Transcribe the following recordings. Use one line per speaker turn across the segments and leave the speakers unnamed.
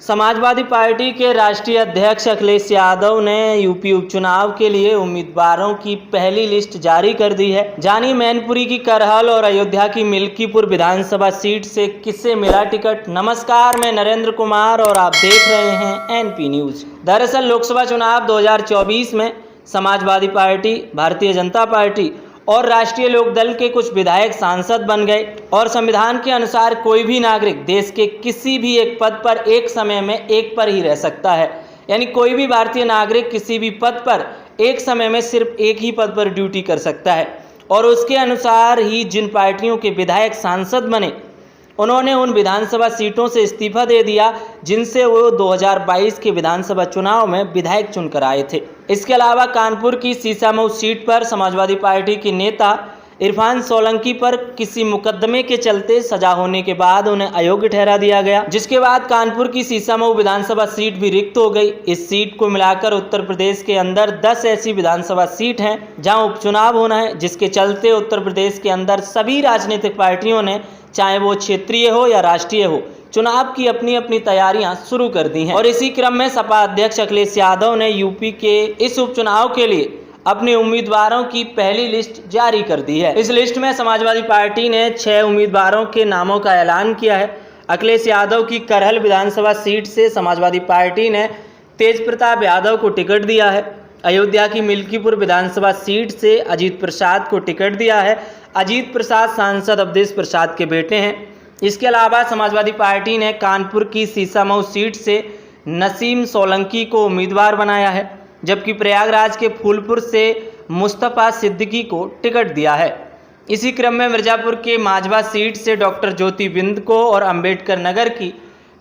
Samajwadi party के राष्ट्रीय अध्यक्ष अखिलेश यादव ने यूपी उपचुनाव के लिए उम्मीदवारों की पहली लिस्ट जारी कर दी है। जानिए मैनपुरी की करहल और अयोध्या की मिल्कीपुर विधानसभा सीट से किसे मिला टिकट। नमस्कार, मैं नरेंद्र कुमार और आप देख रहे हैं एनपी न्यूज। दरअसल लोकसभा चुनाव 2024 में समाजवादी पार्टी, भारतीय जनता पार्टी और राष्ट्रीय लोकदल के कुछ विधायक सांसद बन गए और संविधान के अनुसार कोई भी नागरिक देश के किसी भी एक पद पर एक समय में एक पर ही रह सकता है। यानी कोई भी भारतीय नागरिक किसी भी पद पर एक समय में सिर्फ एक ही पद पर ड्यूटी कर सकता है और उसके अनुसार ही जिन पार्टियों के विधायक सांसद बने उन्होंने उन विधानसभा सीटों से इस्तीफा दे दिया जिनसे वो 2022 के विधानसभा चुनाव में विधायक चुनकर आए थे। इसके अलावा कानपुर की सीसामऊ सीट पर समाजवादी पार्टी के नेता इरफान सोलंकी पर किसी मुकदमे के चलते सजा होने के बाद उन्हें अयोग्य ठहरा दिया गया, जिसके बाद कानपुर की सीसामऊ विधानसभा सीट भी रिक्त हो गई। इस सीट को मिलाकर उत्तर प्रदेश के अंदर 10 ऐसी विधानसभा सीट हैं जहां उपचुनाव होना है, जिसके चलते उत्तर प्रदेश के अंदर सभी राजनीतिक पार्टियों ने, चाहे वो क्षेत्रीय हो या राष्ट्रीय हो, चुनाव की अपनी अपनी तैयारियां शुरू कर दी हैं। और इसी क्रम में सपा अध्यक्ष अखिलेश यादव ने यूपी के इस उपचुनाव के लिए अपने उम्मीदवारों की पहली लिस्ट जारी कर दी है। इस लिस्ट में समाजवादी पार्टी ने 6 उम्मीदवारों के नामों का ऐलान किया है। अखिलेश यादव की करहल विधानसभा सीट से समाजवादी पार्टी ने तेज प्रताप यादव को टिकट दिया है। अयोध्या की मिल्कीपुर विधानसभा सीट से अजीत प्रसाद को टिकट दिया है। अजीत प्रसाद सांसद अवधेश प्रसाद के बेटे हैं। इसके अलावा समाजवादी पार्टी ने कानपुर की सीसामऊ सीट से नसीम सोलंकी को उम्मीदवार बनाया है, जबकि प्रयागराज के फूलपुर से मुस्तफ़ा सिद्दीकी को टिकट दिया है। इसी क्रम में मिर्जापुर के माजवा सीट से डॉक्टर ज्योति बिंद को और अंबेडकर नगर की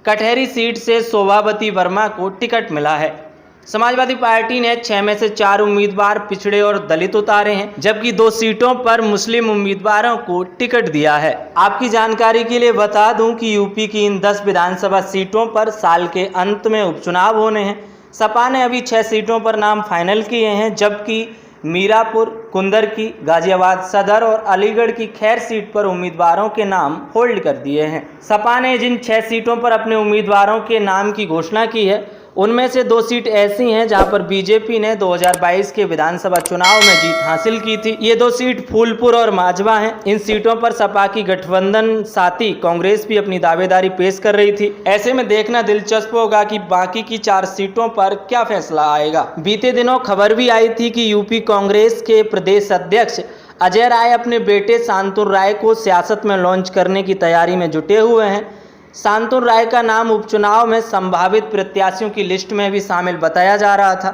कटहरी सीट से शोभावती वर्मा को टिकट मिला है। समाजवादी पार्टी ने 6 में से 4 उम्मीदवार पिछड़े और दलित उतारे हैं, जबकि 2 सीटों पर मुस्लिम उम्मीदवारों को टिकट दिया है। आपकी जानकारी के लिए बता दूं कि यूपी की इन 10 विधानसभा सीटों पर साल के अंत में उपचुनाव होने हैं। सपा ने अभी 6 सीटों पर नाम फाइनल किए हैं, जबकि मीरापुर, कुंदरकी, गाजियाबाद सदर और अलीगढ़ की खैर सीट पर उम्मीदवारों के नाम होल्ड कर दिए हैं। सपा ने जिन 6 सीटों पर अपने उम्मीदवारों के नाम की घोषणा की है उनमें से 2 सीट ऐसी हैं जहां पर बीजेपी ने 2022 के विधानसभा चुनाव में जीत हासिल की थी। ये 2 सीट फूलपुर और माजवा हैं। इन सीटों पर सपा की गठबंधन साथी कांग्रेस भी अपनी दावेदारी पेश कर रही थी। ऐसे में देखना दिलचस्प होगा कि बाकी की 4 सीटों पर क्या फैसला आएगा। बीते दिनों खबर भी आई थी कि यूपी कांग्रेस के प्रदेश अध्यक्ष अजय राय अपने बेटे शांतनु राय को सियासत में लॉन्च करने की तैयारी में जुटे हुए हैं। शांतनु राय का नाम उपचुनाव में संभावित प्रत्याशियों की लिस्ट में भी शामिल बताया जा रहा था।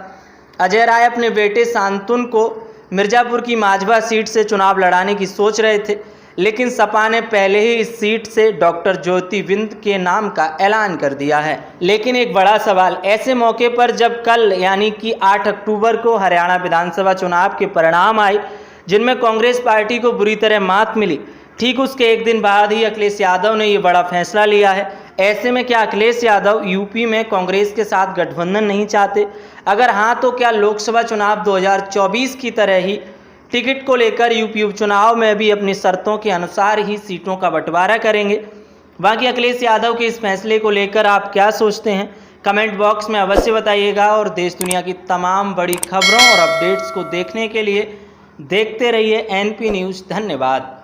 अजय राय अपने बेटे शांतनु को मिर्जापुर की माजवा सीट से चुनाव लड़ाने की सोच रहे थे, लेकिन सपा ने पहले ही इस सीट से डॉक्टर ज्योति बिंद के नाम का ऐलान कर दिया है। लेकिन एक बड़ा सवाल ऐसे मौके पर जब कल यानी कि 8 अक्टूबर को हरियाणा विधानसभा चुनाव के परिणाम आए जिनमें कांग्रेस पार्टी को बुरी तरह मात मिली, ठीक उसके एक दिन बाद ही अखिलेश यादव ने ये बड़ा फैसला लिया है। ऐसे में क्या अखिलेश यादव यूपी में कांग्रेस के साथ गठबंधन नहीं चाहते? अगर हाँ, तो क्या लोकसभा चुनाव 2024 की तरह ही टिकट को लेकर यूपी उपचुनाव में भी अपनी शर्तों के अनुसार ही सीटों का बंटवारा करेंगे? बाकी अखिलेश यादव के इस फैसले को लेकर आप क्या सोचते हैं? कमेंट बॉक्स में अवश्य बताइएगा और देश दुनिया की तमाम बड़ी खबरों और अपडेट्स को देखने के लिए देखते रहिए एनपी न्यूज़। धन्यवाद।